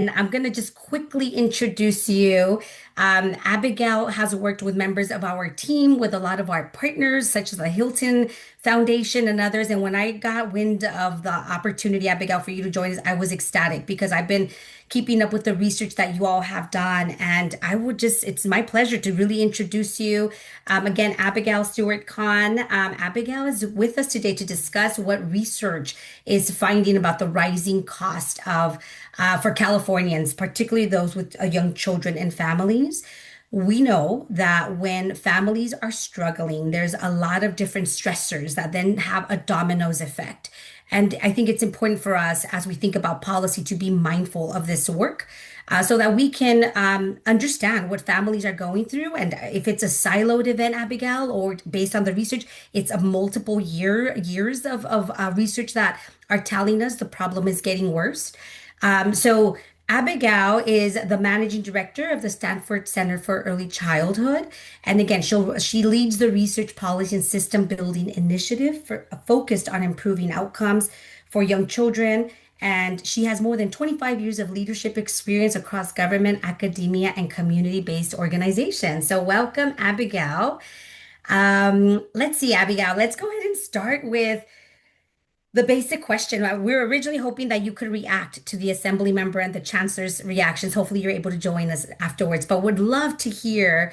I'm going to just quickly introduce you. Abigail has worked with members of our team, with a lot of our partners, such as the Hilton Foundation and others. And when I got wind of the opportunity, Abigail, for you to join us, I was ecstatic because I've been keeping up with the research that you all have done. And it's my pleasure to really introduce you. Again, Abigail Stewart-Kahn. Abigail is with us today to discuss what research is finding about the rising cost of for Californians, particularly those with young children and families. We know that when families are struggling, there's a lot of different stressors that then have a dominoes effect. And I think it's important for us as we think about policy to be mindful of this work so that we can understand what families are going through. And if it's a siloed event, Abigail, or based on the research, it's a multiple years of research that are telling us the problem is getting worse. So Abigail is the managing director of the Stanford Center for Early Childhood. And again, she leads the research policy and system building initiative focused on improving outcomes for young children. And she has more than 25 years of leadership experience across government, academia, and community-based organizations. So welcome, Abigail. Let's see, Abigail, let's go ahead and start with the basic question. We were originally hoping that you could react to the assembly member and the chancellor's reactions. Hopefully, you're able to join us afterwards, but would love to hear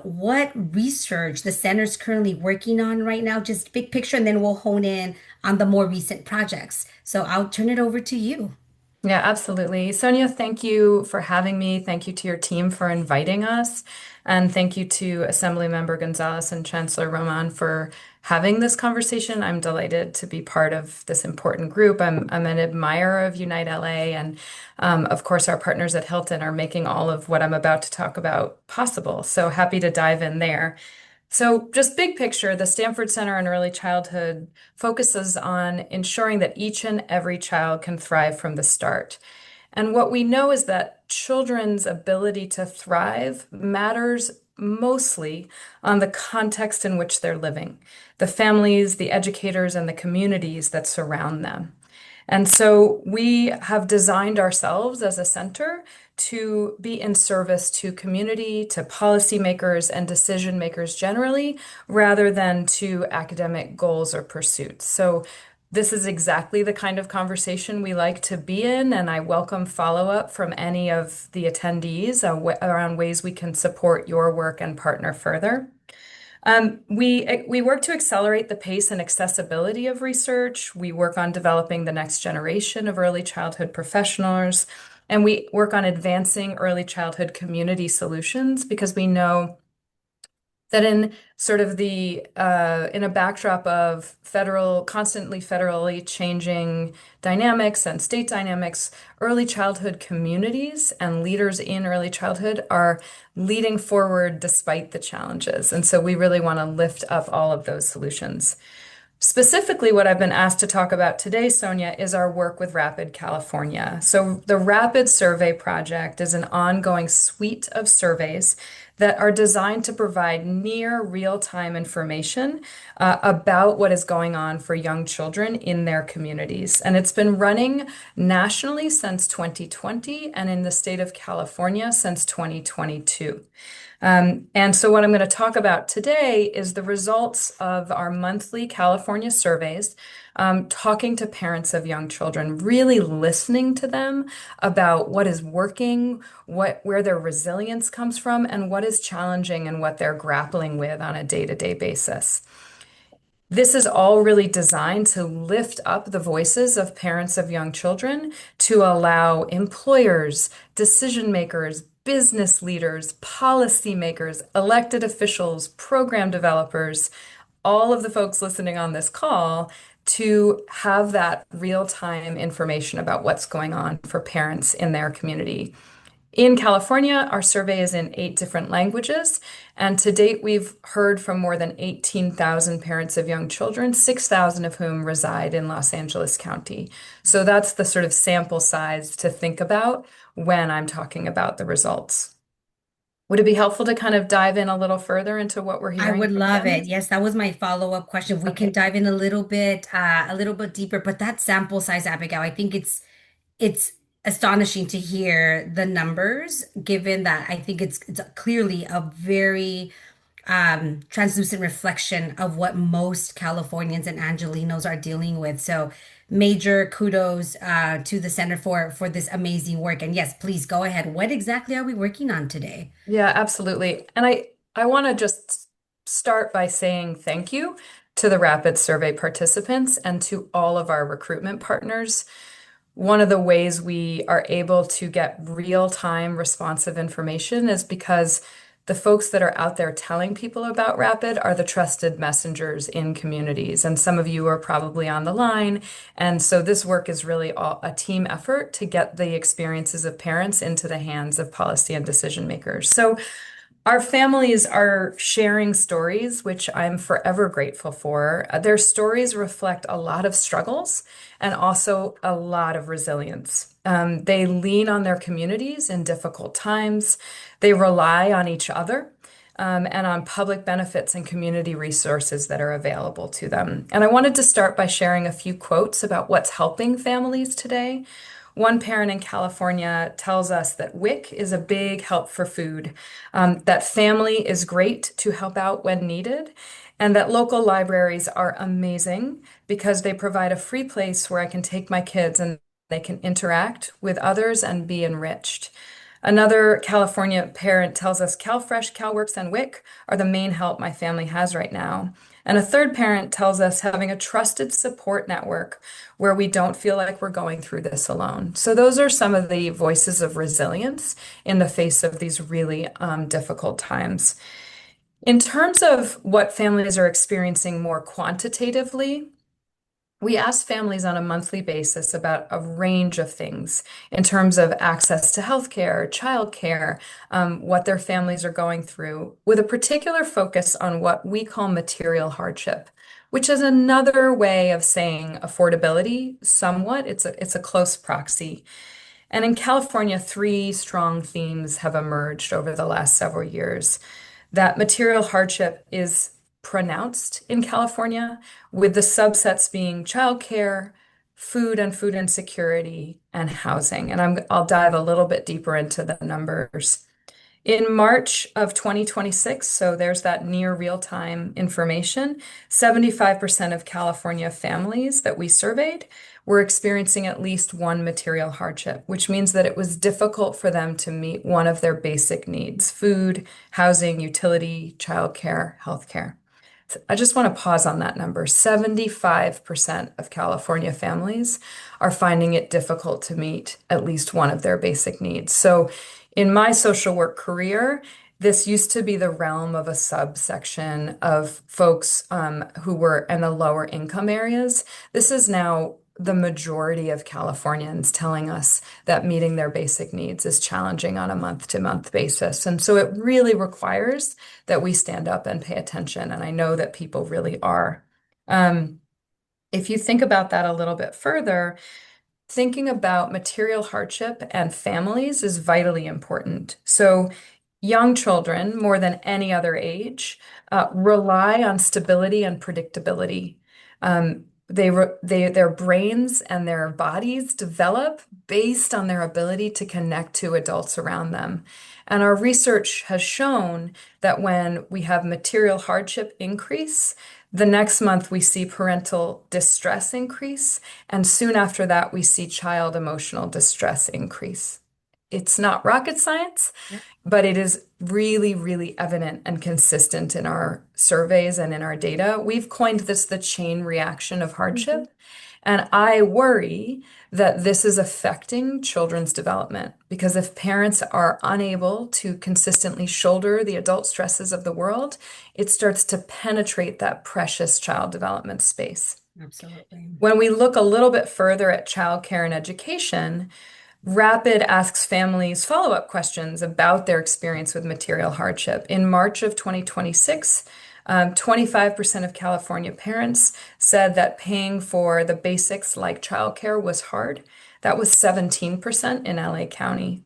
what research the center's currently working on right now, just big picture, and then we'll hone in on the more recent projects. So I'll turn it over to you. Yeah, absolutely. Sonia, thank you for having me. Thank you to your team for inviting us. And thank you to Assemblymember Gonzalez and Chancellor Roman for having this conversation. I'm delighted to be part of this important group. I'm an admirer of Unite LA. And of course, our partners at Hilton are making all of what I'm about to talk about possible. So happy to dive in there. So, just big picture, the Stanford Center on Early Childhood focuses on ensuring that each and every child can thrive from the start. And what we know is that children's ability to thrive matters mostly on the context in which they're living, the families, the educators, and the communities that surround them. And so we have designed ourselves as a center to be in service to community, to policymakers and decision makers generally, rather than to academic goals or pursuits. So this is exactly the kind of conversation we like to be in, and I welcome follow-up from any of the attendees around ways we can support your work and partner further. We work to accelerate the pace and accessibility of research. We work on developing the next generation of early childhood professionals, and we work on advancing early childhood community solutions because we know that in sort of the in a backdrop of constantly federally changing dynamics and state dynamics, early childhood communities and leaders in early childhood are leading forward despite the challenges. And so we really want to lift up all of those solutions. Specifically, what I've been asked to talk about today, Sonia, is our work with Rapid California. So the Rapid Survey Project is an ongoing suite of surveys that are designed to provide near real-time information about what is going on for young children in their communities. And it's been running nationally since 2020 and in the state of California since 2022. And so what I'm going to talk about today is the results of our monthly California surveys, talking to parents of young children, really listening to them about what is working, where their resilience comes from, and what is challenging and what they're grappling with on a day-to-day basis. This is all really designed to lift up the voices of parents of young children to allow employers, decision makers, business leaders, policymakers, elected officials, program developers, all of the folks listening on this call to have that real-time information about what's going on for parents in their community. In California, our survey is in 8 different languages, and to date, we've heard from more than 18,000 parents of young children, 6,000 of whom reside in Los Angeles County. So that's the sort of sample size to think about when I'm talking about the results. Would it be helpful to kind of dive in a little further into what we're I hearing would from love it. families? Yes, that was my follow-up question. If we can Okay. dive in a little bit deeper, but that sample size, Abigail, I think it's astonishing to hear the numbers, given that I think it's clearly a very translucent reflection of what most Californians and Angelinos are dealing with. So major kudos to the center for this amazing work. And yes, please go ahead. What exactly are we working on today? Yeah, absolutely. And I want to just start by saying thank you to the Rapid Survey participants and to all of our recruitment partners. One of the ways we are able to get real-time responsive information is because the folks that are out there telling people about Rapid are the trusted messengers in communities. And some of you are probably on the line. And so this work is really a team effort to get the experiences of parents into the hands of policy and decision makers. So our families are sharing stories, which I'm forever grateful for. Their stories reflect a lot of struggles and also a lot of resilience. They lean on their communities in difficult times. They rely on each other, and on public benefits and community resources that are available to them. And I wanted to start by sharing a few quotes about what's helping families today. One parent in California tells us that WIC is a big help for food, that family is great to help out when needed, and that local libraries are amazing because they provide a free place where I can take my kids and they can interact with others and be enriched. Another California parent tells us CalFresh, CalWorks, and WIC are the main help my family has right now. And a third parent tells us having a trusted support network where we don't feel like we're going through this alone. So those are some of the voices of resilience in the face of these really difficult times. In terms of what families are experiencing more quantitatively, we ask families on a monthly basis about a range of things in terms of access to healthcare, childcare, what their families are going through, with a particular focus on what we call material hardship, which is another way of saying affordability somewhat. It's a close proxy. And in California, three strong themes have emerged over the last several years. That material hardship is pronounced in California, with the subsets being childcare, food and food insecurity, and housing. And I'll dive a little bit deeper into the numbers. In March of 2026, so there's that near real-time information, 75% of California families that we surveyed were experiencing at least one material hardship, which means that it was difficult for them to meet one of their basic needs: food, housing, utility, childcare, healthcare. So I just want to pause on that number. 75% of California families are finding it difficult to meet at least one of their basic needs. So in my social work career, this used to be the realm of a subsection of folks who were in the lower income areas. This is now the majority of Californians telling us that meeting their basic needs is challenging on a month-to-month basis. And so it really requires that we stand up and pay attention. And I know that people really are. If you think about that a little bit further, thinking about material hardship and families is vitally important. So young children, more than any other age, rely on stability and predictability. Their brains and their bodies develop based on their ability to connect to adults around them. And our research has shown that when we have material hardship increase, the next month we see parental distress increase, and soon after that we see child emotional distress increase. It's not rocket science, but it is really, really evident and consistent in our surveys and in our data. We've coined this the chain reaction of hardship. And I worry that this is affecting children's development because if parents are unable to consistently shoulder the adult stresses of the world, it starts to penetrate that precious child development space. Absolutely. When we look a little bit further at childcare and education, Rapid asks families follow-up questions about their experience with material hardship. In March of 2026, 25% of California parents said that paying for the basics like childcare was hard. That was 17% in LA County.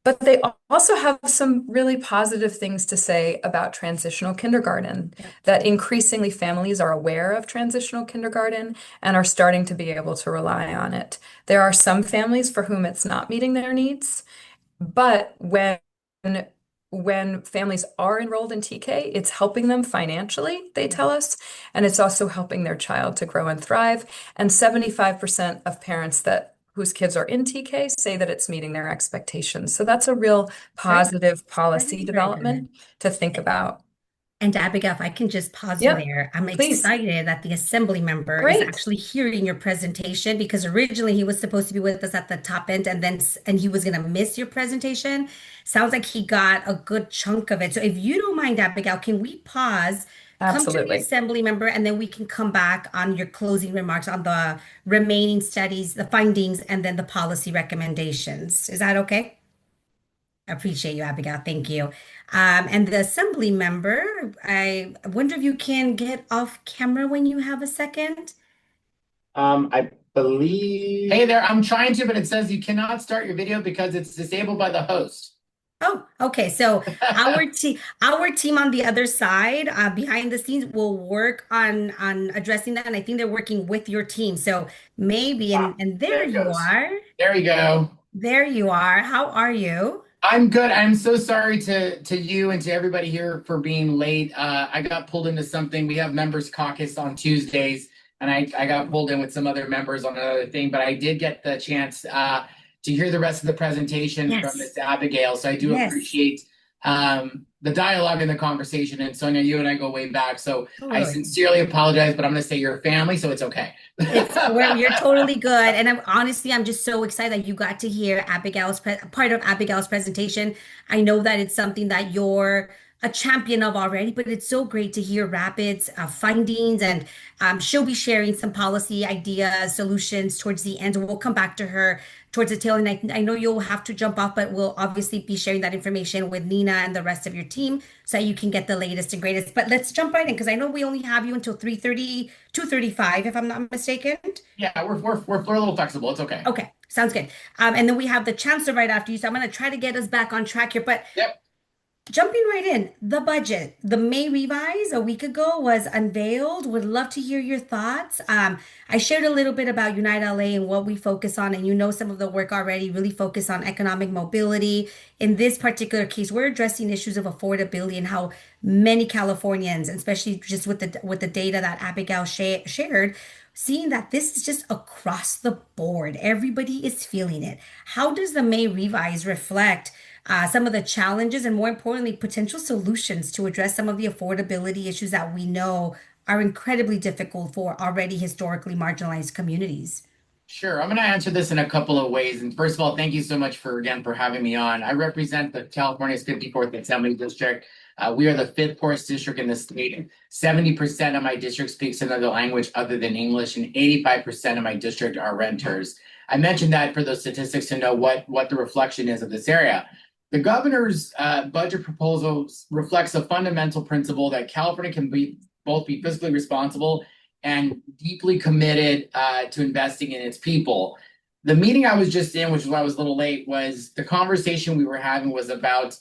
But they also have some really positive things to say about transitional kindergarten, Yep. that increasingly families are aware of transitional kindergarten and are starting to be able to rely on it. There are some families for whom it's not meeting their needs, but when families are enrolled in TK, it's helping them financially, they Yep. tell us, and it's also helping their child to grow and thrive. And 75% of parents that whose kids are in TK say that it's meeting their expectations. So that's a real Great. positive That policy is very good. development to think about. And Abigail, if I can just pause you Yep, there, I'm please. excited that the Assembly member is Great. actually hearing your presentation because originally he was supposed to be with us at the top end and he was going to miss your presentation. Sounds like he got a good chunk of it. So if you don't mind, Abigail, can we pause, come to the Absolutely. Assembly member, and then we can come back on your closing remarks on the remaining studies, the findings, and then the policy recommendations. Is that okay? I appreciate you, Abigail. Thank you. And the assembly member, I wonder if you can get off camera when you have a second. I believe. Hey there, I'm trying to, but it says you cannot start your video because it's disabled by the host. Oh, okay. So our team on the other side, behind the scenes, will work on addressing that, and I think they're working with your team. So maybe, Ah, and there there it you goes. are. There we go. There you are. How are you? I'm good. I'm so sorry to you and to everybody here for being late. I got pulled into something. We have members caucus on Tuesdays, and I got pulled in with some other members on another thing, but I did get the chance to hear the rest of the presentation from Yes. Miss Abigail. So I do Yes. appreciate the dialogue and the conversation. And Sonia, you and I go way back. So I Totally. sincerely apologize, but I'm going to say you're a family, so it's okay. You're totally good, and I'm just so excited that you got to hear part of Abigail's presentation. I know that it's something that you're a champion of already, but it's so great to hear Rapid's findings, and she'll be sharing some policy ideas, solutions towards the end. We'll come back to her towards the tail end. I know you'll have to jump off, but we'll obviously be sharing that information with Nina and the rest of your team so that you can get the latest and greatest. But let's jump right in because I know we only have you until 3:30, 2:35, if I'm not mistaken. Yeah, we're a little flexible. It's okay. Okay, sounds good. And then we have the chancellor right after you. So I'm going to try to get us back on track here. But Yep. jumping right in, the budget, the May revise a week ago was unveiled. Would love to hear your thoughts. I shared a little bit about Unite LA and what we focus on, and you know some of the work already really focus on economic mobility. In this particular case, we're addressing issues of affordability and how many Californians, especially just with the data that Abigail shared, seeing that this is just across the board. Everybody is feeling it. How does the May revise reflect? Some of the challenges and more importantly, potential solutions to address some of the affordability issues that we know are incredibly difficult for already historically marginalized communities. Sure. I'm going to answer this in a couple of ways. And first of all, thank you so much for having me on. I represent the California's 54th Assembly District. We are the fifth poorest district in the state. 70% of my district speaks another language other than English, and 85% of my district are renters. I mentioned that for those statistics to know what the reflection is of this area. The governor's budget proposal reflects a fundamental principle that California can both be fiscally responsible and deeply committed to investing in its people. The meeting I was just in, which is why I was a little late, was the conversation we were having was about,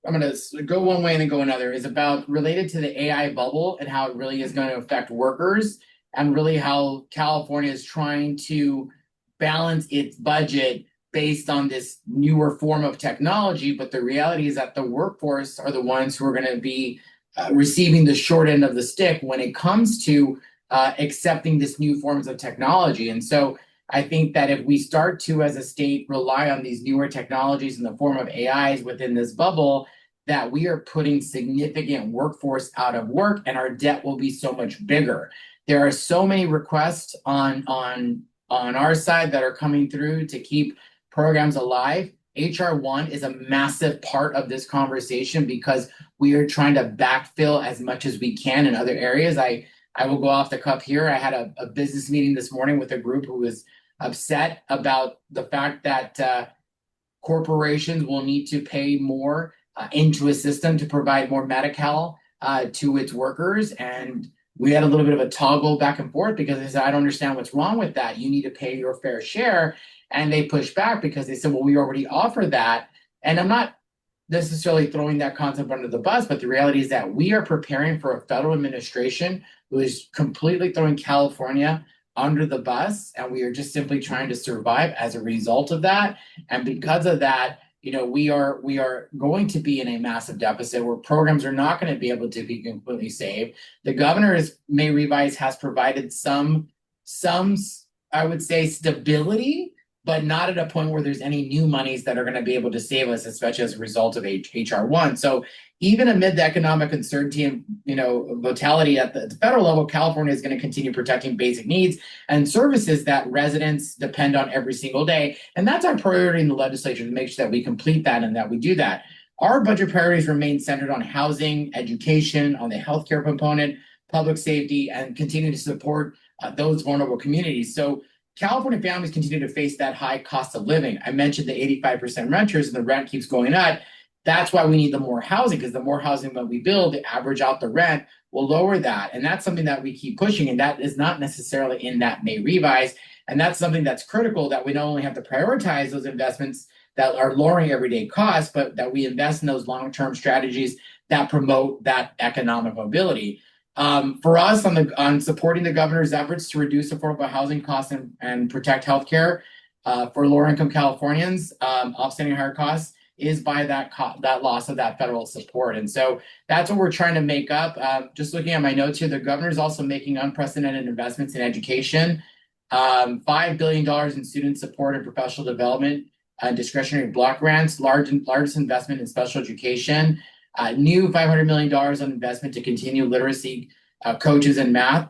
I'm going to go one way and then go another, is about related to the AI bubble and how it really is going to affect workers and really how California is trying to balance its budget based on this newer form of technology. But the reality is that the workforce are the ones who are going to be receiving the short end of the stick when it comes to accepting this new forms of technology. And so I think that if we start to, as a state, rely on these newer technologies in the form of AIs within this bubble, that we are putting significant workforce out of work and our debt will be so much bigger. There are so many requests on our side that are coming through to keep programs alive. HR1 is a massive part of this conversation because we are trying to backfill as much as we can in other areas. I will go off the cuff here. I had a business meeting this morning with a group who was upset about the fact that corporations will need to pay more into a system to provide more Medi-Cal to its workers. And we had a little bit of a toggle back and forth because they said, I don't understand what's wrong with that. You need to pay your fair share. And they pushed back because they said, well, we already offer that And I'm not necessarily throwing that concept under the bus, but the reality is that we are preparing for a federal administration who is completely throwing California under the bus, and we are just simply trying to survive as a result of that. And because of that, we are going to be in a massive deficit where programs are not going to be able to be completely saved. The governor's May revise has provided some I would say stability, but not at a point where there's any new monies that are going to be able to save us, especially as a result of HR1. So even amid the economic uncertainty and volatility at the federal level, California is going to continue protecting basic needs and services that residents depend on every single day. And that's our priority in the legislature, to make sure that we complete that and that we do that. Our budget priorities remain centered on housing, education, on the healthcare component, public safety, and continue to support those vulnerable communities. So California families continue to face that high cost of living. I mentioned the 85% renters and the rent keeps going up. That's why we need the more housing, because the more housing that we build, the average out the rent will lower that. And that's something that we keep pushing. And that is not necessarily in that May revise. And that's something that's critical, that we not only have to prioritize those investments that are lowering everyday costs, but that we invest in those long-term strategies that promote that economic mobility. For us on supporting the governor's efforts to reduce affordable housing costs and protect healthcare for lower income Californians, offsetting higher costs, is by that loss of that federal support. And so that's what we're trying to make up. Just looking at my notes here, the governor is also making unprecedented investments in education, $5 billion in student support and professional development, discretionary block grants, largest investment in special education, new $500 million on investment to continue literacy coaches and math.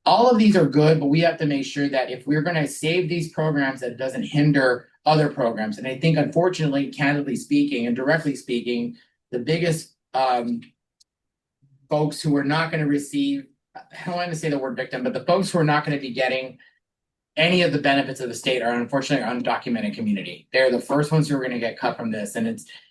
All of these are good, but we have to make sure that if we're going to save these programs, that it doesn't hinder other programs. And I think, unfortunately, candidly speaking and directly speaking, the biggest folks who are not going to receive, I don't want to say the word victim, but the folks who are not going to be getting any of the benefits of the state are unfortunately undocumented community. They're the first ones who are going to get cut from this. And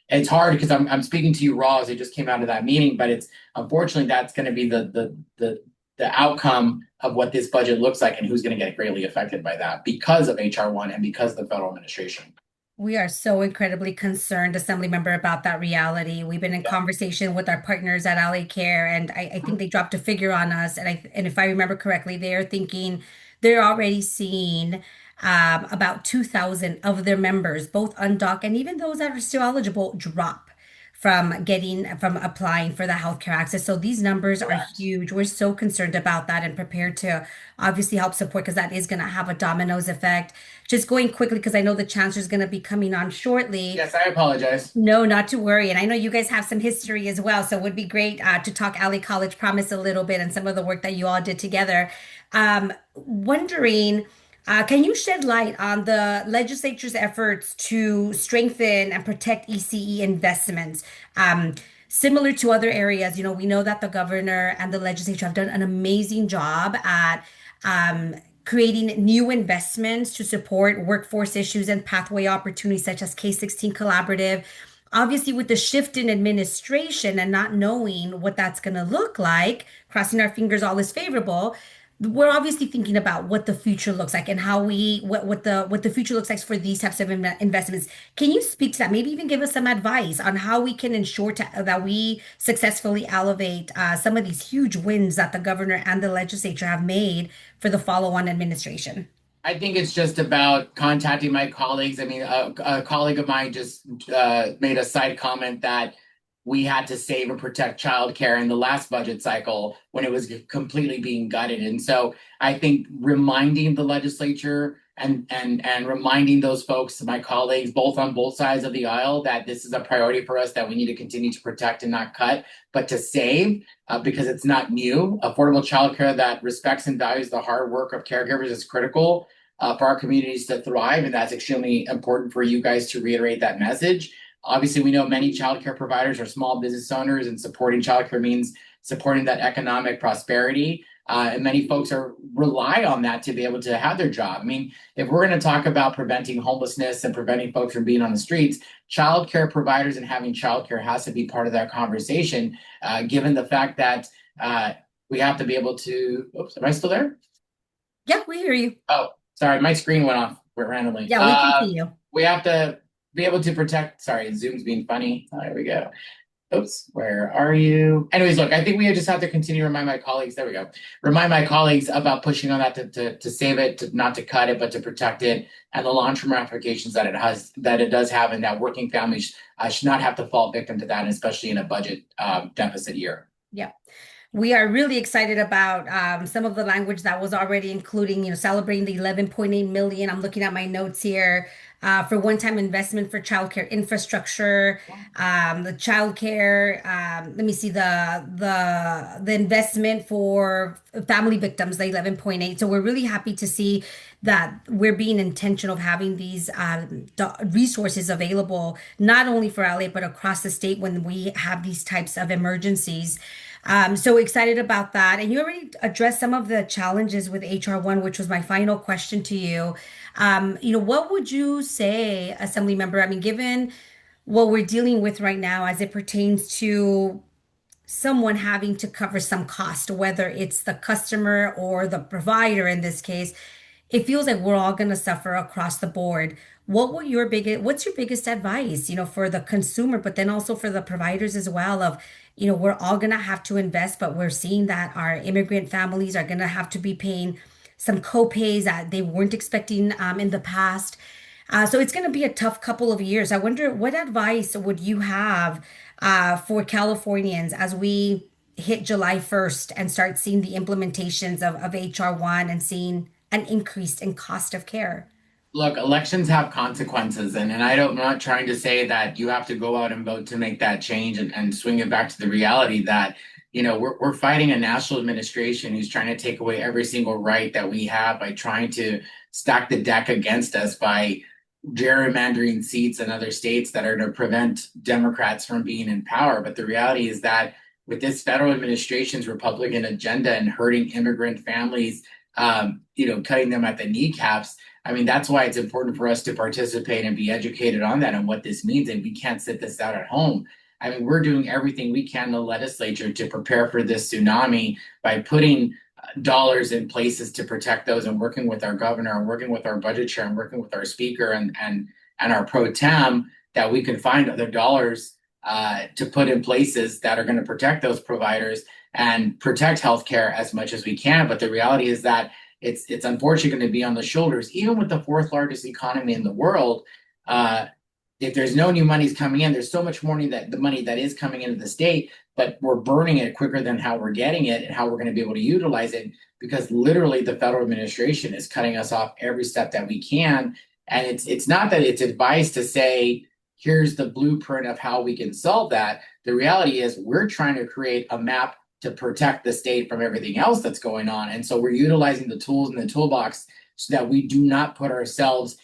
it's hard because I'm speaking to you raw as I just came out of that meeting, but it's unfortunately that's going to be the outcome of what this budget looks like and who's going to get greatly affected by that because of HR1 and because of the federal administration. We are so incredibly concerned, Assemblymember, about that reality. We've been in conversation with our partners at LA Care, and I think they dropped a figure on us. And if I remember correctly, they're already seeing about 2,000 of their members, both undoc and even those that are still eligible, drop from applying for the healthcare access. So these numbers are huge. We're so concerned about that and prepared to obviously help support, because that is going to have a dominoes effect. Just going quickly, because I know the chancellor is going to be coming on shortly. Yes, I apologize. No, not to worry. And I know you guys have some history as well. So it would be great to talk LA College Promise a little bit and some of the work that you all did together. Wondering, can you shed light on the legislature's efforts to strengthen and protect ECE investments? Similar to other areas, we know that the governor and the legislature have done an amazing job at creating new investments to support workforce issues and pathway opportunities, such as K-16 Collaborative. Obviously, with the shift in administration and not knowing what that's going to look like, crossing our fingers all is favorable, we're obviously thinking about what the future looks like and what the future looks like for these types of investments. Can you speak to that? Maybe even give us some advice on how we can ensure that we successfully elevate some of these huge wins that the governor and the legislature have made for the follow-on administration. I think it's just about contacting my colleagues. I mean, a colleague of mine just made a side comment that we had to save and protect childcare in the last budget cycle when it was completely being gutted. And so I think reminding the legislature and reminding those folks, my colleagues, both on both sides of the aisle, that this is a priority for us, that we need to continue to protect and not cut, but to save, because it's not new. Affordable childcare that respects and values the hard work of caregivers is critical for our communities to thrive. And that's extremely important for you guys to reiterate that message. Obviously, we know many childcare providers are small business owners, and supporting childcare means supporting that economic prosperity. And many folks rely on that to be able to have their job. I mean, if we're going to talk about preventing homelessness and preventing folks from being on the streets, childcare providers and having childcare has to be part of that conversation, given the fact that we have to be able to. Oops, am I still there? Yeah, we hear you. Oh, sorry, my screen went off randomly. Yeah, we can see you. We have to be able to protect. Sorry, Zoom's being funny. Oh, there we go. Oops, where are you? Anyways, look, I think we just have to continue to remind my colleagues. There we go. Remind my colleagues about pushing on that to save it, to not to cut it, but to protect it, and the long-term ramifications that it does have, and that working families should not have to fall victim to that, especially in a budget deficit year. Yeah. We are really excited about some of the language that was already including, celebrating the 11.8 million. I'm looking at my notes here for one-time investment for childcare infrastructure, the childcare. Let me see the investment for family victims, the 11.8. So we're really happy to see that we're being intentional of having these resources available not only for LA but across the state when we have these types of emergencies. So excited about that. And you already addressed some of the challenges with HR1, which was my final question to you. What would you say, Assembly Member? I mean, given what we're dealing with right now as it pertains to someone having to cover some cost, whether it's the customer or the provider in this case, it feels like we're all going to suffer across the board. What's your biggest advice, for the consumer, but then also for the providers as well of, we're all going to have to invest, but we're seeing that our immigrant families are going to have to be paying some co-pays that they weren't expecting in the past. So it's going to be a tough couple of years. I wonder what advice would you have for Californians as we hit July 1st and start seeing the implementations of HR1 and seeing an increase in cost of care? Look, elections have consequences, and I'm not trying to say that you have to go out and vote to make that change and swing it back to the reality that, we're fighting a national administration who's trying to take away every single right that we have by trying to stack the deck against us by gerrymandering seats in other states that are to prevent Democrats from being in power. But the reality is that with this federal administration's Republican agenda and hurting immigrant families, cutting them at the kneecaps, I mean, that's why it's important for us to participate and be educated on that and what this means. And we can't sit this out at home. I mean, we're doing everything we can in the legislature to prepare for this tsunami by putting dollars in places to protect those and working with our governor and working with our budget chair and working with our speaker and our pro tem that we can find other dollars to put in places that are going to protect those providers and protect healthcare as much as we can. But the reality is that it's unfortunately going to be on the shoulders, even with the fourth largest economy in the world. If there's no new monies coming in, there's so much more money that the money that is coming into the state, but we're burning it quicker than how we're getting it and how we're going to be able to utilize it because literally the federal administration is cutting us off every step that we can. And it's not that it's advice to say, here's the blueprint of how we can solve that. The reality is we're trying to create a map to protect the state from everything else that's going on. And so we're utilizing the tools in the toolbox so that we do not put ourselves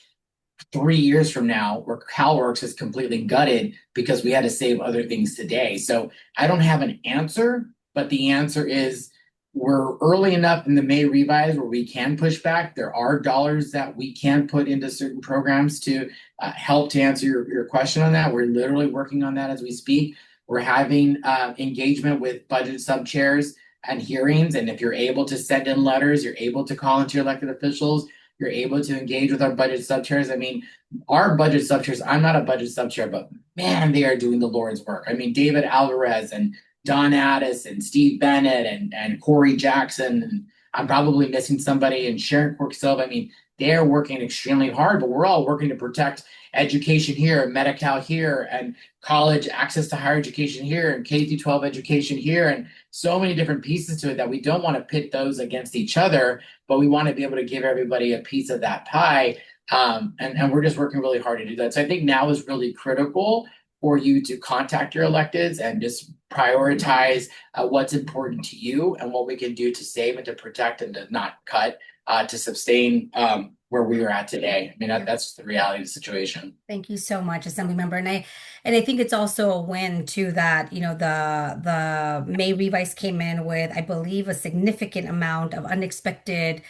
3 years from now where CalWorks is completely gutted because we had to save other things today. So I don't have an answer, but the answer is we're early enough in the May revise where we can push back. There are dollars that we can put into certain programs to help to answer your question on that. We're literally working on that as we speak. We're having engagement with budget sub-chairs and hearings. And if you're able to send in letters, you're able to call into your elected officials, you're able to engage with our budget sub-chairs. I mean, our budget sub-chairs, I'm not a budget sub-chair, but man, they are doing the Lord's work. I mean, David Alvarez and Don Addis and Steve Bennett and Corey Jackson, and I'm probably missing somebody, and Sharon Quirk Silva. I mean, they're working extremely hard, but we're all working to protect education here, Medi-Cal here, and college access to higher education here, and K through 12 education here, and so many different pieces to it that we don't want to pit those against each other, but we want to be able to give everybody a piece of that pie. And we're just working really hard to do that. So I think now is really critical for you to contact your electeds and just prioritize what's important to you and what we can do to save and to protect and to not cut to sustain where we are at today. I mean, that's the reality of the situation. Thank you so much, Assembly Member. And I think it's also a win too that, the May revise came in with, I believe, a significant amount of unexpected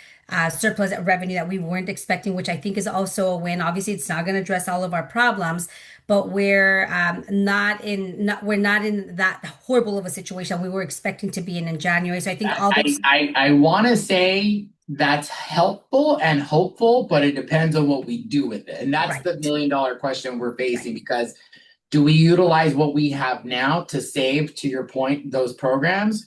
surplus revenue that we weren't expecting, which I think is also a win. Obviously, it's not going to address all of our problems, but we're not in that horrible of a situation we were expecting to be in January. So I think all those. I want to say That's helpful and hopeful, but it depends on what we do with it. And that's the Right. million-dollar question we're Right. facing because do we utilize what we have now to save, to your point, those programs?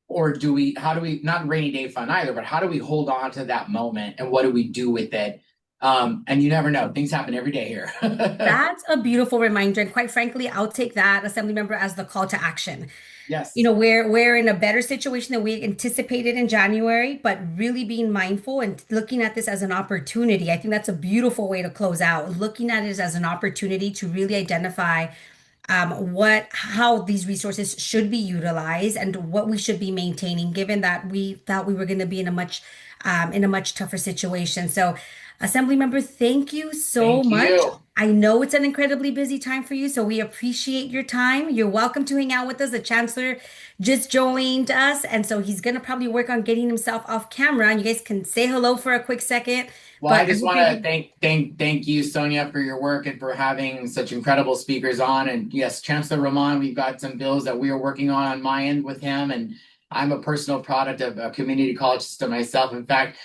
Or how do we, not rainy day fund either, but how do we hold on to that moment and what do we do with it? And you never know, things happen every day here. That's a beautiful reminder. And quite frankly, I'll take that, Assembly Member, as the call to action. Yes. We're in a better situation than we anticipated in January, but really being mindful and looking at this as an opportunity. I think that's a beautiful way to close out, looking at it as an opportunity to really identify how these resources should be utilized and what we should be maintaining, given that we thought we were going to be in a much tougher situation. So, Assembly Member, thank you so Thank much. you. I know it's an incredibly busy time for you, so we appreciate your time. You're welcome to hang out with us. The Chancellor just joined us, and so he's going to probably work on getting himself off camera, and you guys can say hello for a quick second. Well, I But I just hope want you to thank you, Sonia, for your work and for having such incredible speakers on. And yes, Chancellor Roman, we've got some bills that we are working on my end with him. And I'm a personal product of a community college system myself. In fact,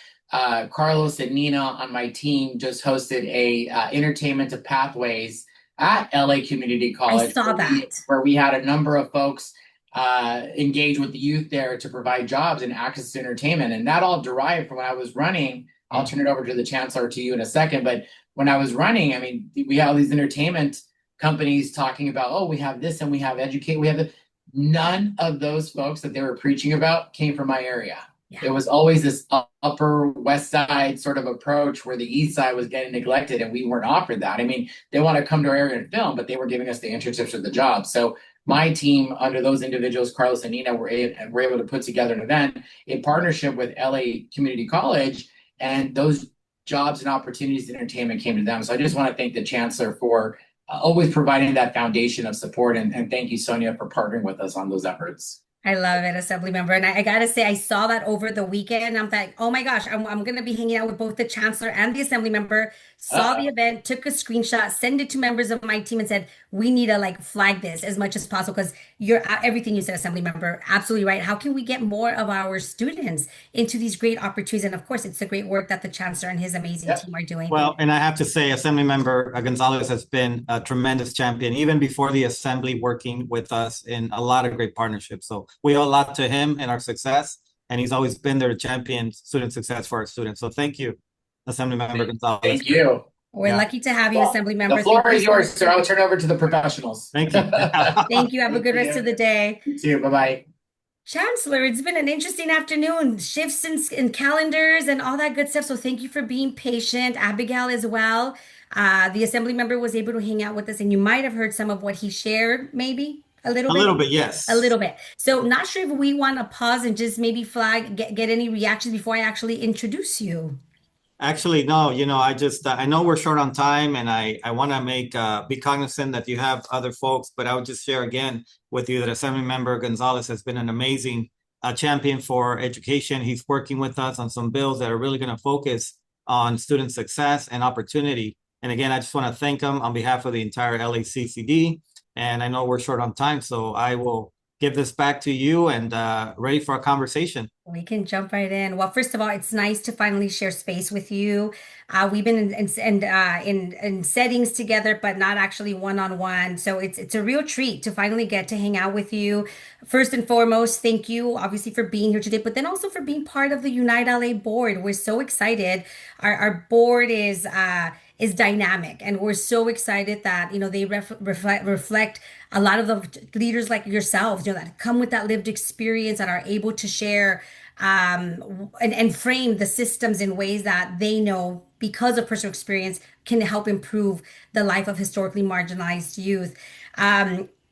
Carlos and Nina on my team just hosted a entertainment of pathways at LA Community I College, saw that. where we had a number of folks engage with the youth there to provide jobs and access to entertainment. And that all derived from when I was running. I'll turn it over to the Chancellor to you in a second. But when I was running, I mean, we have all these entertainment companies talking about, oh, we have this and we have educate, we have the, none of those folks that they were preaching about came from my area. Yeah. It was always this upper west side sort of approach where the east side was getting neglected and we weren't offered that. I mean, they want to come to our area and film, but they were giving us the internships or the jobs. So my team, under those individuals, Carlos and Nina, were able to put together an event in partnership with LA Community College, and those jobs and opportunities in entertainment came to them. So I just want to thank the Chancellor for always providing that foundation of support. And thank you, Sonia, for partnering with us on those efforts. I love it, Assembly Member. And I gotta say, I saw that over the weekend. I'm like, oh my gosh, I'm gonna be hanging out with both the Chancellor and the Assembly Member. Saw the Uh-oh. event, took a screenshot, send it to members of my team, and said, we need to like flag this as much as possible because you're everything you said, Assembly Member, absolutely right. How can we get more of our students into these great opportunities? And of course, it's the great work that the Chancellor and his amazing Yep. team are doing. Well, and I have to say, Assemblymember Gonzalez has been a tremendous champion, even before the Assembly, working with us in a lot of great partnerships. So we owe a lot to him and our success, and he's always been there to champion student success for our students. So thank you, Assemblymember Gonzalez. Thank you. We're Yeah. lucky to have you, Well, Assembly Member. the floor Thank you is so yours, much. sir. I'll turn it over to the professionals. Thank you. Thank you. Have a good rest of the day. You too. Bye-bye. Chancellor, it's been an interesting afternoon, shifts in calendars and all that good stuff. So thank you for being patient. Abigail as well. The Assembly Member was able to hang out with us, and you might have heard some of what he shared, maybe a little A bit. little bit, yes. A little bit. So not sure if we want to pause and just maybe get any reactions before I actually introduce you. Actually, no, I know we're short on time, and I want to be cognizant that you have other folks, but I would just share again with you that Assemblymember Gonzalez has been an amazing champion for education. He's working with us on some bills that are really going to focus on student success and opportunity. And again, I just want to thank him on behalf of the entire LACCD. And I know we're short on time, so I will give this back to you and ready for a conversation. We can jump right in. Well, first of all, it's nice to finally share space with you. We've been in settings together, but not actually one-on-one. So it's a real treat to finally get to hang out with you. First and foremost, thank you, obviously, for being here today, but then also for being part of the Unite LA board. We're so excited. Our board is dynamic, and we're so excited that they reflect a lot of the leaders like yourselves, that come with that lived experience and are able to share and frame the systems in ways that they know, because of personal experience, can help improve the life of historically marginalized youth.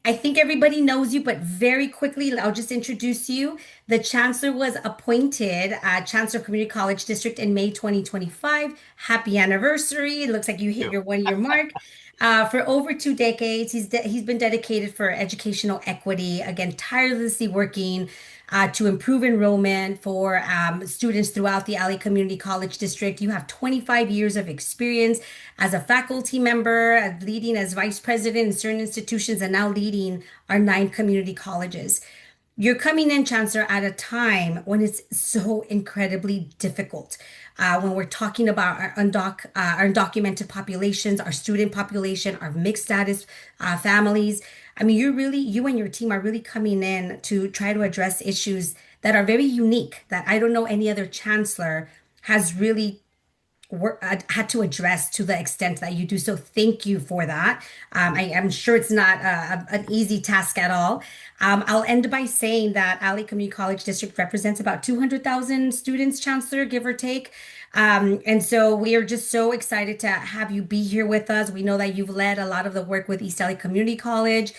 I think everybody knows you, but very quickly, I'll just introduce you. The Chancellor was appointed Chancellor of Community College District in May 2025. Happy anniversary. It looks like you hit your 1 year mark. For over 2 decades, he's been dedicated for educational equity, again, tirelessly working to improve enrollment for students throughout the LA Community College District. You have 25 years of experience as a faculty member, leading as vice president in certain institutions, and now leading our 9 community colleges. you're coming in, Chancellor, at a time when it's so incredibly difficult. When we're talking about our undocumented populations, our student population, our mixed status families. I mean, you and your team are really coming in to try to address issues that are very unique, that I don't know any other chancellor has really had to address to the extent that you do. So thank you for that. I am sure it's not an easy task at all. I'll end by saying that LA Community College District represents about 200,000 students, Chancellor, give or take. And so we are just so excited to have you be here with us. We know that you've led a lot of the work with East LA Community College,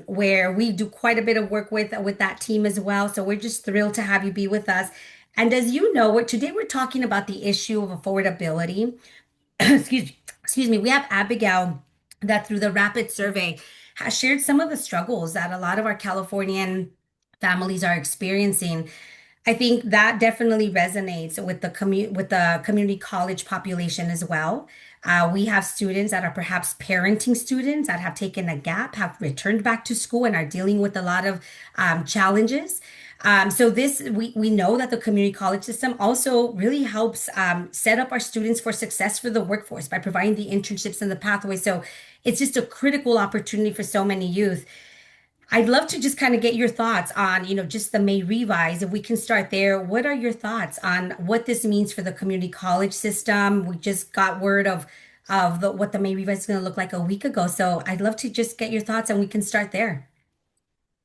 where we do quite a bit of work with that team as well. So we're just thrilled to have you be with us. And as you know, today we're talking about the issue of affordability. Excuse me. We have Abigail that through the rapid survey has shared some of the struggles that a lot of our Californian families are experiencing. I think that definitely resonates with the community college population as well. We have students that are perhaps parenting students that have taken a gap, have returned back to school, and are dealing with a lot of challenges. So we know that the community college system also really helps set up our students for success for the workforce by providing the internships and the pathway. So it's just a critical opportunity for so many youth. I'd love to just kind of get your thoughts on, just the May revise. If we can start there, what are your thoughts on what this means for the community college system? We just got word of what the May revise is going to look like a week ago. So I'd love to just get your thoughts and we can start there.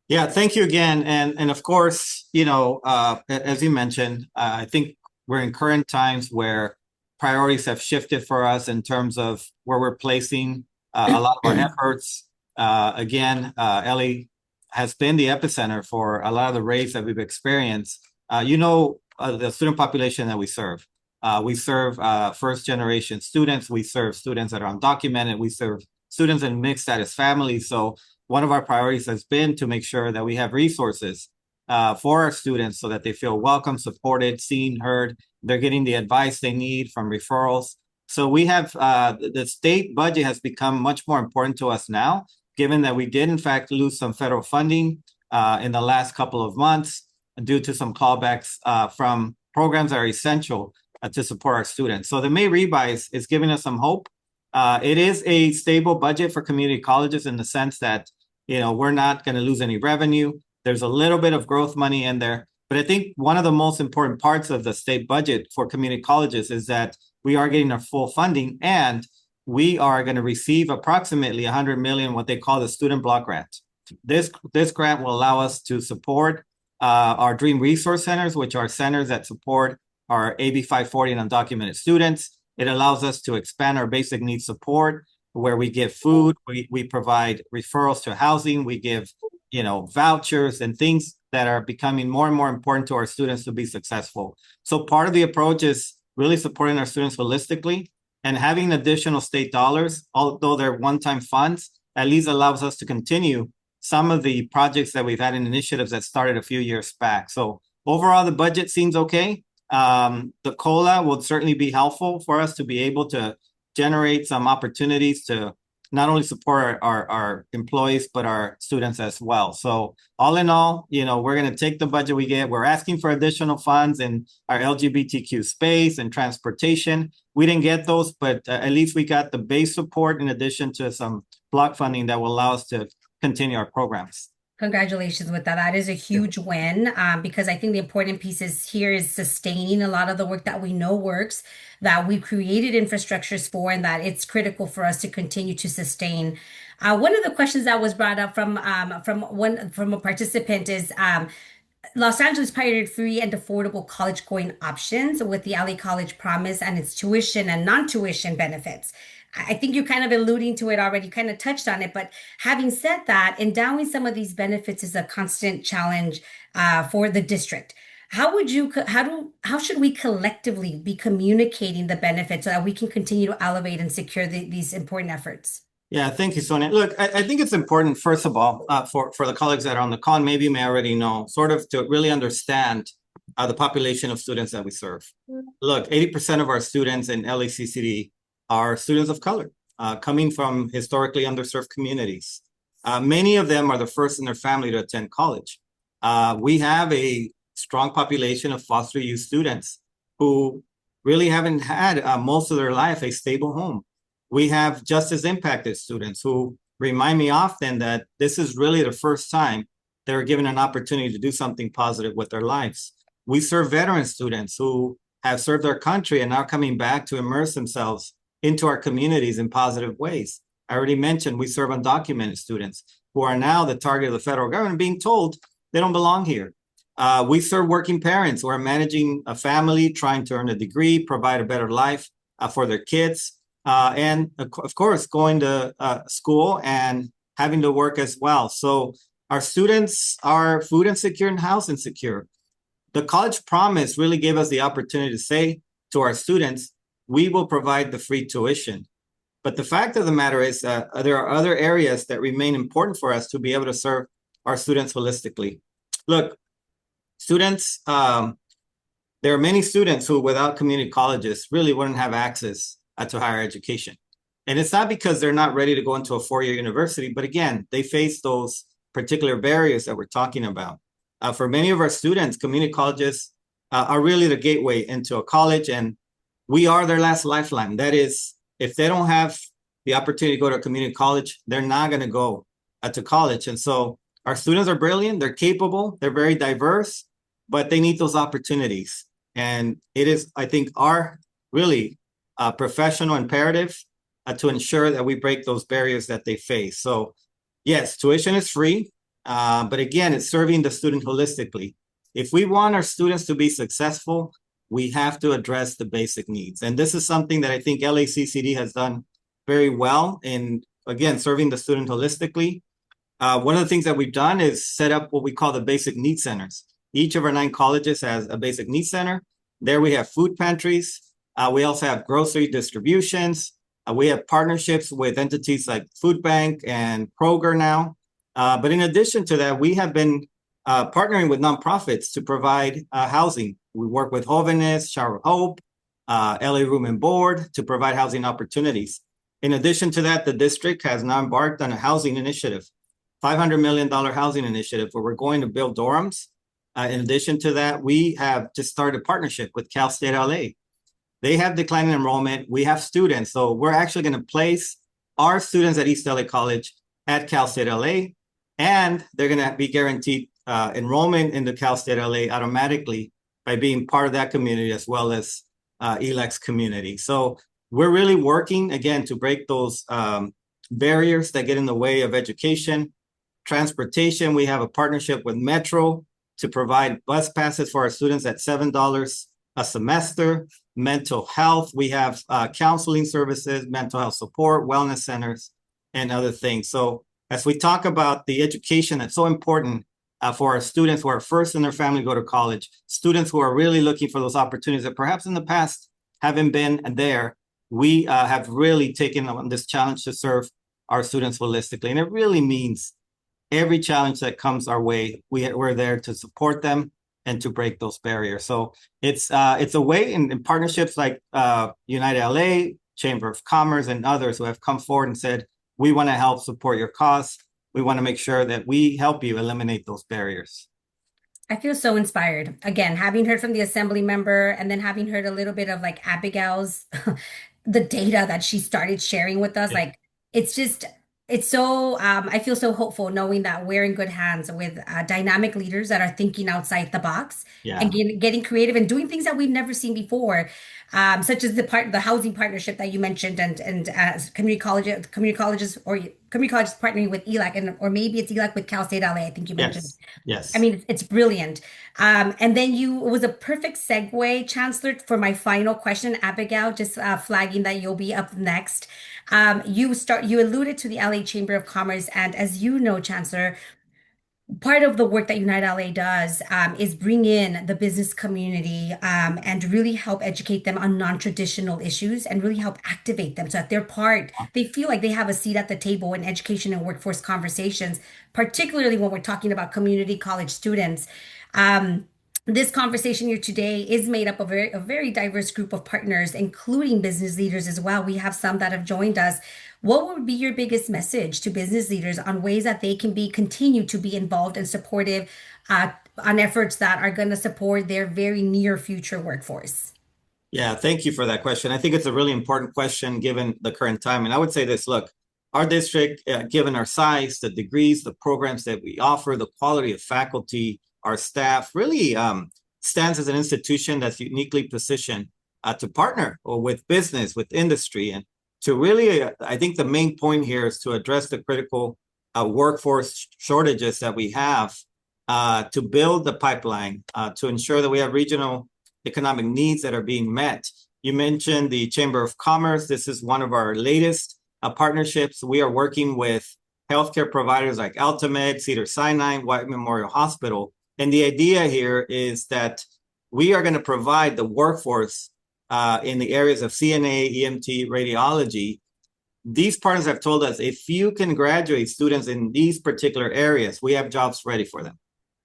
Yeah, thank you again. And of course, as you mentioned, I think we're in current times where priorities have shifted for us in terms of where we're placing a lot of our efforts. LA has been the epicenter for a lot of the raids that we've experienced. The student population that we serve. We serve first generation students. We serve students that are undocumented. We serve students in mixed status families. So one of our priorities has been to make sure that we have resources for our students so that they feel welcome, supported, seen, heard. They're getting the advice they need from referrals. So we have the state budget has become much more important to us now, given that we did in fact lose some federal funding in the last couple of months due to some callbacks from programs that are essential to support our students. So the May revise is giving us some hope. It is a stable budget for community colleges in the sense that we're not going to lose any revenue. There's a little bit of growth money in there. But I think one of the most important parts of the state budget for community colleges is that we are getting our full funding and we are going to receive approximately 100 million, what they call the student block grant. This grant will allow us to support our Dream Resource Centers, which are centers that support our AB 540 and undocumented students. It allows us to expand our basic needs support, where we give food, we provide referrals to housing, we give, vouchers and things that are becoming more and more important to our students to be successful. So part of the approach is really supporting our students holistically and having additional state dollars, although they're one-time funds, at least allows us to continue some of the projects that we've had in initiatives that started a few years back. So overall, the budget seems okay. The COLA will certainly be helpful for us to be able to generate some opportunities to not only support our employees, but our students as well. So all in all, we're going to take the budget we get. We're asking for additional funds in our LGBTQ space and transportation. We didn't get those, but at least we got the base support in addition to some block funding that will allow us to continue our programs. Congratulations with that. That is a huge win because I think the important pieces here is sustaining a lot of the work that we know works, that we've created infrastructures for, and that it's critical for us to continue to sustain. One of the questions that was brought up from a participant is Los Angeles pioneered free and affordable college going options with the LA College Promise and its tuition and non-tuition benefits. I think you're kind of alluding to it already, kind of touched on it. But having said that, endowing some of these benefits is a constant challenge for the district. How should we collectively be communicating the benefits so that we can continue to elevate and secure these important efforts? Yeah, thank you, Sonia. Look, I think it's important, first of all, for the colleagues that are on the call, maybe you may already know, sort of to really understand the population of students that we serve. Look, 80% of our students in LACCD are students of color, coming from historically underserved communities. Many of them are the first in their family to attend college. We have a strong population of foster youth students who really haven't had most of their life a stable home. We have justice impacted students who remind me often that this is really the first time they were given an opportunity to do something positive with their lives. We serve veteran students who have served our country and now coming back to immerse themselves into our communities in positive ways. I already mentioned we serve undocumented students who are now the target of the federal government being told they don't belong here. We serve working parents who are managing a family, trying to earn a degree, provide a better life for their kids, and of course, going to school and having to work as well. So our students are food insecure and house insecure. The college promise really gave us the opportunity to say to our students, we will provide the free tuition. But the fact of the matter is there are other areas that remain important for us to be able to serve our students holistically. Look, students, there are many students who without community colleges really wouldn't have access to higher education. And it's not because they're not ready to go into a four-year university, but again, they face those particular barriers that we're talking about. For many of our students, community colleges are really the gateway into a college, and we are their last lifeline. That is, if they don't have the opportunity to go to a community college, they're not going to go to college. And so our students are brilliant, they're capable, they're very diverse, but they need those opportunities. And it is, I think, our really professional imperative to ensure that we break those barriers that they face. So yes, tuition is free, but again, it's serving the student holistically. If we want our students to be successful, we have to address the basic needs. And this is something that I think LACCD has done very well in, again, serving the student holistically. One of the things that we've done is set up what we call the basic needs centers. Each of our 9 colleges has a basic needs center. There we have food pantries. We also have grocery distributions. We have partnerships with entities like Food Bank and Kroger now. But in addition to that, we have been partnering with nonprofits to provide housing. We work with Jóvenes, Shower of Hope, LA Room and Board to provide housing opportunities. In addition to that, the district has now embarked on a housing initiative, $500 million housing initiative where we're going to build dorms. In addition to that, we have just started a partnership with Cal State LA. They have declining enrollment. We have students. So we're actually going to place our students at East LA College at Cal State LA, and they're going to be guaranteed enrollment into Cal State LA automatically by being part of that community as well as ELEC's community. So we're really working, again, to break those barriers that get in the way of education. Transportation, we have a partnership with Metro to provide bus passes for our students at $7 a semester. Mental health, we have counseling services, mental health support, wellness centers, and other things. So as we talk about the education that's so important for our students who are first in their family to go to college, students who are really looking for those opportunities that perhaps in the past haven't been there, we have really taken on this challenge to serve our students holistically. And it really means every challenge that comes our way, we're there to support them and to break those barriers. So it's a way in partnerships like United LA, Chamber of Commerce, and others who have come forward and said, we want to help support your cause. We want to make sure that we help you eliminate those barriers. I feel so inspired. Again, having heard from the assembly member and then having heard a little bit of like Abigail's, the data that she started sharing with us, Yeah. like it's just, it's so, I feel so hopeful knowing that we're in good hands with dynamic leaders that are thinking outside the box and Yeah. getting creative and doing things that we've never seen before, such as the housing partnership that you mentioned and community colleges partnering with ELAC and or maybe it's ELAC with Cal State LA. I think you mentioned. Yes. Yes. I mean, it's brilliant. And then it was a perfect segue, Chancellor, for my final question, Abigail, just flagging that you'll be up next. You alluded to the LA Chamber of Commerce, and as you know, Chancellor, part of the work that Unite LA does is bring in the business community and really help educate them on non-traditional issues and really help activate them so that they feel like they have a seat at the table in education and workforce conversations, particularly when we're talking about community college students. This conversation here today is made up of a very diverse group of partners, including business leaders as well. We have some that have joined us what would be your biggest message to business leaders on ways that they can continue to be involved and supportive on efforts that are going to support their very near future workforce? Yeah, thank you for that question. I think it's a really important question given the current time. And I would say this, look, our district, given our size, the degrees, the programs that we offer, the quality of faculty, our staff really stands as an institution that's uniquely positioned to partner with business, with industry, and to really, I think the main point here is to address the critical workforce shortages that we have, to build the pipeline, to ensure that we have regional economic needs that are being met. You mentioned the Chamber of Commerce. This is one of our latest partnerships. We are working with healthcare providers like Altamed, Cedars-Sinai, White Memorial Hospital. And the idea here is that we are going to provide the workforce in the areas of CNA, EMT, radiology. These partners have told us if you can graduate students in these particular areas, we have jobs ready for them.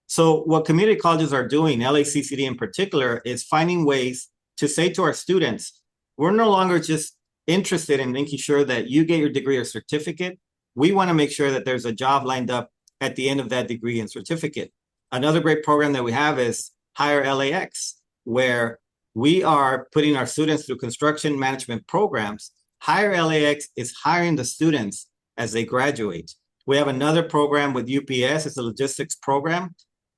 So what community colleges are doing, LACCD in particular, is finding ways to say to our students, we're no longer just interested in making sure that you get your degree or certificate. We want to make sure that there's a job lined up at the end of that degree and certificate. Another great program that we have is Hire LAX, where we are putting our students through construction management programs. Hire LAX is hiring the students as they graduate. We have another program with UPS. It's a logistics program.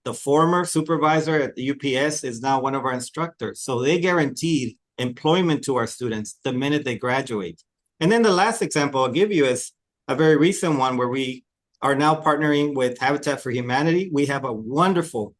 The former supervisor at the UPS is now one of our instructors. So they guaranteed employment to our students the minute they graduate. And then the last example I'll give you is a very recent one where we are now partnering with Habitat for Humanity. We have a wonderful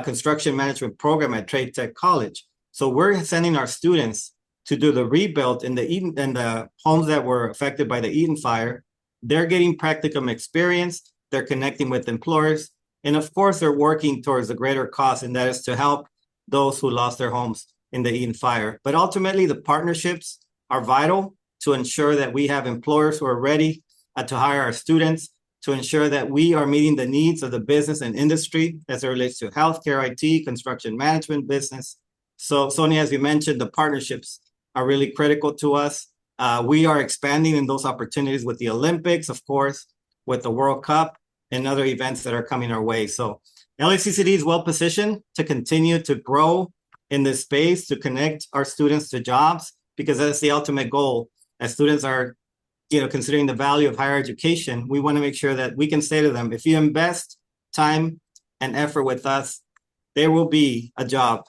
construction management program at Trade Tech College. So we're sending our students to do the rebuild in the homes that were affected by the Eden fire. They're getting practicum experience. They're connecting with employers. And of course, they're working towards a greater cause, and that is to help those who lost their homes in the Eden fire. But ultimately, the partnerships are vital to ensure that we have employers who are ready to hire our students, to ensure that we are meeting the needs of the business and industry as it relates to healthcare, IT, construction management, business. So, Sonia, as you mentioned, the partnerships are really critical to us. We are expanding in those opportunities with the Olympics, of course, with the World Cup, and other events that are coming our way. So LACCD is well positioned to continue to grow in this space, to connect our students to jobs, because that's the ultimate goal. As students are, considering the value of higher education, we want to make sure that we can say to them, if you invest time and effort with us, there will be a job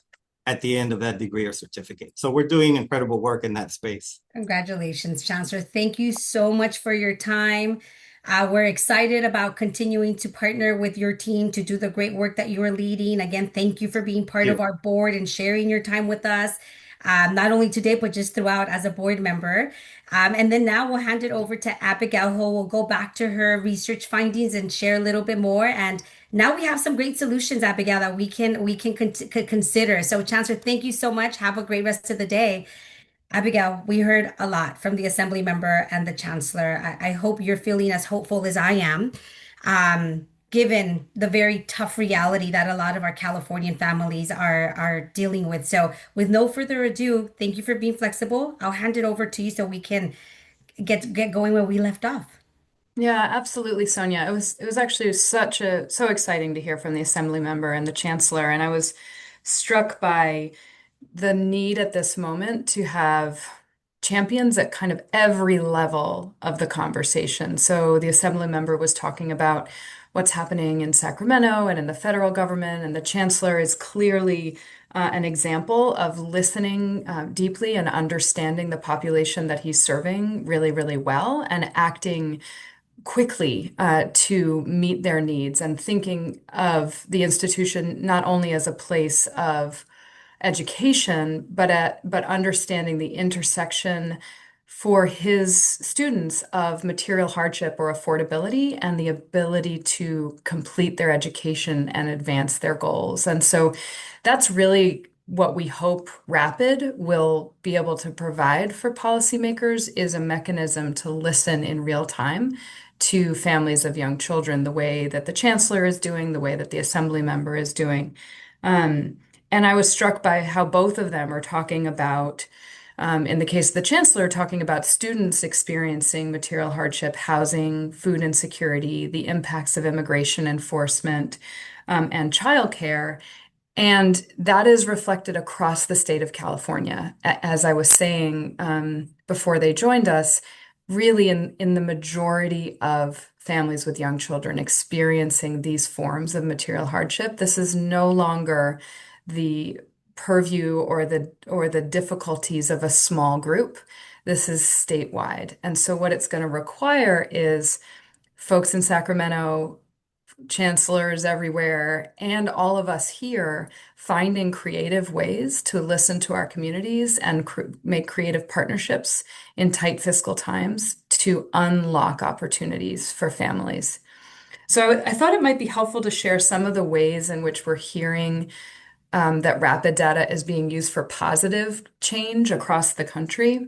at the end of that degree or certificate. So we're doing incredible work in that space. Congratulations, Chancellor. Thank you so much for your time. We're excited about continuing to partner with your team to do the great work that you are leading. Again, thank you for being part of our board and sharing your time with us, not only today, but just throughout as a board member. And then now we'll hand it over to Abigail, who will go back to her research findings and share a little bit more. And now we have some great solutions, Abigail, that we can consider. So, Chancellor, thank you so much. Have a great rest of the day. Abigail, we heard a lot from the Assembly member and the Chancellor. I hope you're feeling as hopeful as I am, given the very tough reality that a lot of our Californian families are dealing with. So, with no further ado, thank you for being flexible. I'll hand it over to you so we can get going where we left off. Yeah, absolutely, Sonia. It was actually so exciting to hear from the Assembly member and the Chancellor, and I was struck by the need at this moment to have champions at kind of every level of the conversation. So the Assembly member was talking about what's happening in Sacramento and in the federal government, and the Chancellor is clearly an example of listening deeply and understanding the population that he's serving really, really well and acting quickly to meet their needs and thinking of the institution not only as a place of education, but understanding the intersection for his students of material hardship or affordability and the ability to complete their education and advance their goals. And so that's really what we hope Rapid will be able to provide for policymakers is a mechanism to listen in real time to families of young children, the way that the Chancellor is doing, the way that the Assembly member is doing. And I was struck by how both of them are talking about In the case of the Chancellor, talking about students experiencing material hardship, housing, food insecurity, the impacts of immigration enforcement, and childcare. And that is reflected across the state of California. As I was saying before they joined us, really in the majority of families with young children experiencing these forms of material hardship, this is no longer the purview or the difficulties of a small group. This is statewide. And so what it's going to require is folks in Sacramento, chancellors everywhere, and all of us here finding creative ways to listen to our communities and make creative partnerships in tight fiscal times to unlock opportunities for families. So I thought it might be helpful to share some of the ways in which we're hearing that rapid data is being used for positive change across the country.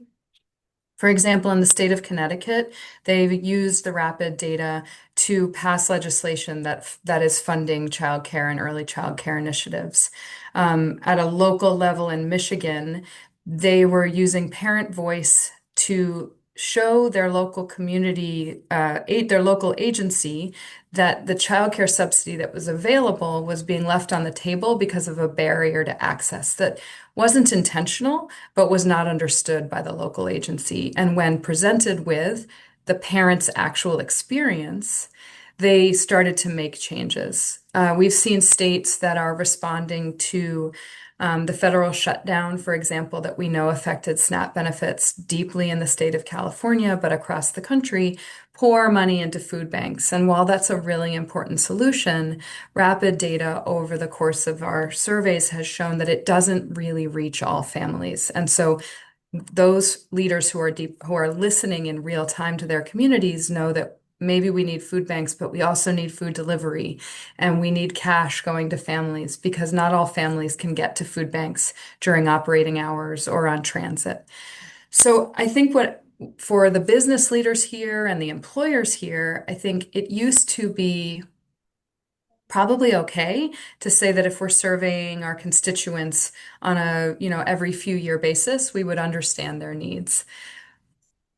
For example, in the state of Connecticut, they've used the rapid data to pass legislation that is funding childcare and early childcare initiatives. At a local level in Michigan, they were using parent voice to show their local community, their local agency, that the childcare subsidy that was available was being left on the table because of a barrier to access that wasn't intentional, but was not understood by the local agency. And when presented with the parent's actual experience, they started to make changes. We've seen states that are responding to the federal shutdown, for example, that we know affected SNAP benefits deeply in the state of California, but across the country, pour money into food banks. And while that's a really important solution, rapid data over the course of our surveys has shown that it doesn't really reach all families. And so those leaders who are listening in real time to their communities know that maybe we need food banks, but we also need food delivery and we need cash going to families because not all families can get to food banks during operating hours or on transit. So I think for the business leaders here and the employers here, I think it used to be probably okay to say that if we're surveying our constituents on a, every few year basis, we would understand their needs.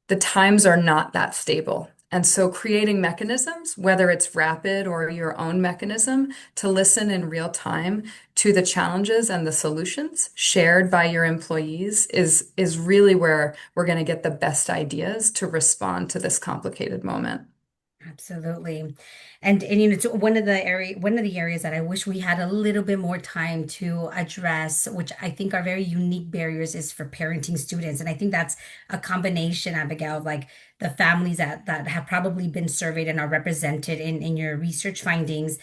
The times are not that stable. And so creating mechanisms, whether it's rapid or your own mechanism, to listen in real time to the challenges and the solutions shared by your employees is really where we're going to get the best ideas to respond to this complicated moment. Absolutely. And it's one of the areas that I wish we had a little bit more time to address, which I think are very unique barriers, is for parenting students. And I think that's a combination, Abigail, of like the families that have probably been surveyed and are represented in your research findings.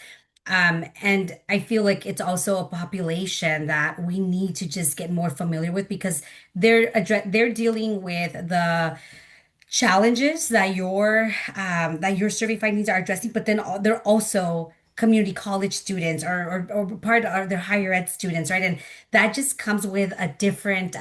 And I feel like it's also a population that we need to just get more familiar with because they're dealing with the challenges that your survey findings are addressing, but then they're also community college students or part of their higher ed students, right? And that just comes with a different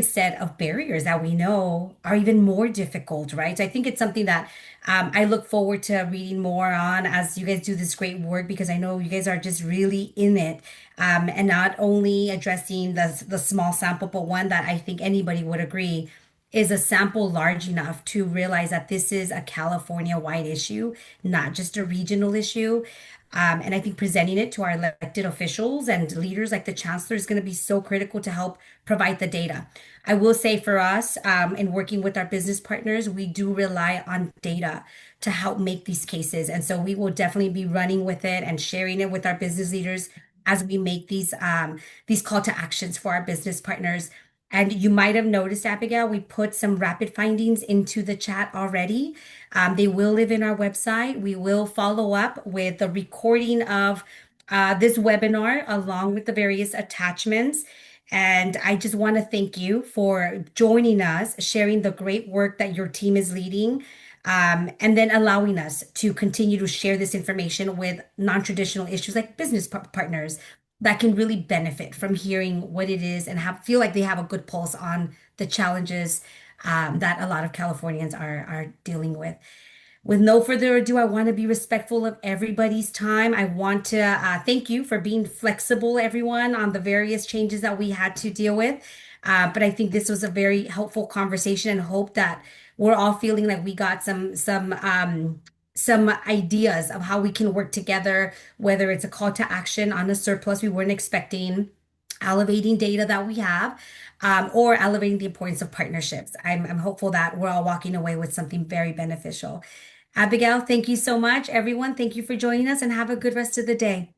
set of barriers that we know are even more difficult, right? So I think it's something that I look forward to reading more on as you guys do this great work because I know you guys are just really in it, and not only addressing the small sample, but one that I think anybody would agree is a sample large enough to realize that this is a California-wide issue, not just a regional issue. And I think presenting it to our elected officials and leaders like the chancellor is going to be so critical to help provide the data. I will say for us, in working with our business partners, we do rely on data to help make these cases. And so we will definitely be running with it and sharing it with our business leaders as we make these call to actions for our business partners. And you might have noticed, Abigail, we put some rapid findings into the chat already. They will live in our website. We will follow up with the recording of this webinar along with the various attachments. And I just want to thank you for joining us, sharing the great work that your team is leading, and then allowing us to continue to share this information with non-traditional issues like business partners that can really benefit from hearing what it is and feel like they have a good pulse on the challenges that a lot of Californians are dealing with. With no further ado, I want to be respectful of everybody's time. I want to thank you for being flexible, everyone, on the various changes that we had to deal with. But I think this was a very helpful conversation, and hope that we're all feeling like we got some ideas of how we can work together, whether it's a call to action on a surplus we weren't expecting, elevating data that we have, or elevating the importance of partnerships. I'm hopeful that we're all walking away with something very beneficial. Abigail, thank you so much. Everyone, thank you for joining us, and have a good rest of the day.